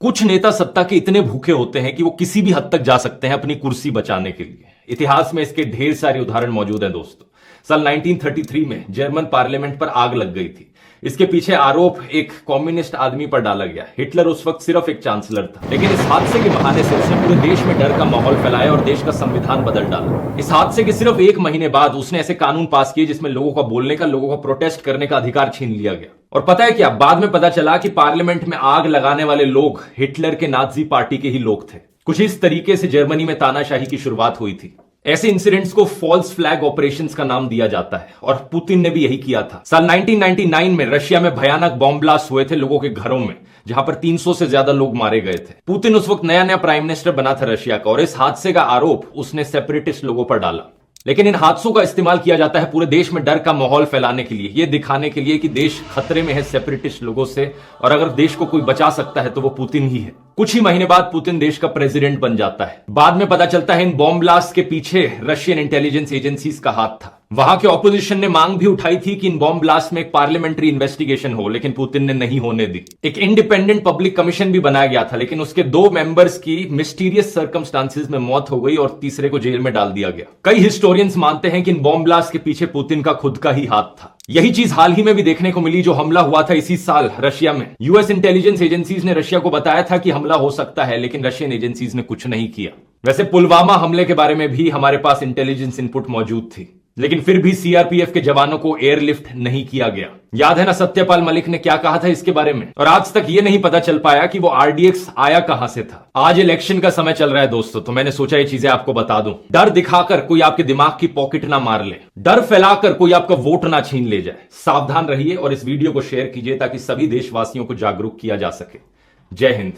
कुछ नेता सत्ता के इतने भूखे होते हैं कि वो किसी भी हद तक जा सकते हैं अपनी कुर्सी बचाने के लिए। इतिहास में इसके ढेर सारे उदाहरण मौजूद हैं दोस्तों। साल 1933 में जर्मन पार्लियामेंट पर आग लग गई थी। इसके पीछे आरोप एक कम्युनिस्ट आदमी पर डाला गया। हिटलर उस वक्त सिर्फ एक चांसलर था, लेकिन इस हादसे के बहाने से उसने पूरे देश में डर का माहौल फैलाया और देश का संविधान बदल डाला। इस हादसे के सिर्फ एक महीने बाद उसने ऐसे कानून पास किए जिसमें लोगों का बोलने का, लोगों का प्रोटेस्ट करने का अधिकार छीन लिया गया। और पता है क्या, बाद में पता चला कि पार्लियामेंट में आग लगाने वाले लोग हिटलर के नाजी पार्टी के ही लोग थे। कुछ इस तरीके से जर्मनी में तानाशाही की शुरुआत हुई थी। ऐसे इंसिडेंट्स को फॉल्स फ्लैग ऑपरेशंस का नाम दिया जाता है और पुतिन ने भी यही किया था। साल 1999 में रशिया में भयानक बॉम्ब ब्लास्ट हुए थे लोगों के घरों में, जहां पर 300 से ज्यादा लोग मारे गए थे। पुतिन उस वक्त नया नया प्राइम मिनिस्टर बना था रशिया का, और इस हादसे का आरोप उसने सेपरेटिस्ट लोगों पर डाला। लेकिन इन हादसों का इस्तेमाल किया जाता है पूरे देश में डर का माहौल फैलाने के लिए, यह दिखाने के लिए कि देश खतरे में है सेपरेटिस्ट लोगों से, और अगर देश को कोई बचा सकता है तो वो पुतिन ही है। कुछ ही महीने बाद पुतिन देश का प्रेसिडेंट बन जाता है। बाद में पता चलता है इन बॉम्ब ब्लास्ट के पीछे रशियन इंटेलिजेंस एजेंसीज का हाथ था। वहां के ऑपोजिशन ने मांग भी उठाई थी कि इन बॉम्ब ब्लास्ट में एक पार्लियामेंट्री इन्वेस्टिगेशन हो, लेकिन पुतिन ने नहीं होने दी। एक इंडिपेंडेंट पब्लिक कमीशन भी बनाया गया था, लेकिन उसके 2 मेंबर्स की मिस्टीरियस सर्कमस्टांसेस में मौत हो गई और तीसरे को जेल में डाल दिया गया। कई हिस्टोरियंस मानते हैं कि इन बॉम्ब ब्लास्ट के पीछे पुतिन का खुद का ही हाथ था। यही चीज हाल ही में भी देखने को मिली, जो हमला हुआ था इसी साल रशिया में। यूएस इंटेलिजेंस एजेंसीज ने रशिया को बताया था कि हमला हो सकता है, लेकिन रशियन एजेंसीज ने कुछ नहीं किया। वैसे पुलवामा हमले के बारे में भी हमारे पास इंटेलिजेंस इनपुट मौजूद थी, लेकिन फिर भी सीआरपीएफ के जवानों को एयरलिफ्ट नहीं किया गया। याद है ना सत्यपाल मलिक ने क्या कहा था इसके बारे में? और आज तक ये नहीं पता चल पाया कि वो आरडीएक्स आया कहां से था। आज इलेक्शन का समय चल रहा है दोस्तों, तो मैंने सोचा ये चीजें आपको बता दूं। डर दिखाकर कोई आपके दिमाग की पॉकेट ना मार ले, डर फैलाकर कोई आपका वोट ना छीन ले जाए। सावधान रहिए और इस वीडियो को शेयर कीजिए ताकि सभी देशवासियों को जागरूक किया जा सके। जय हिंद।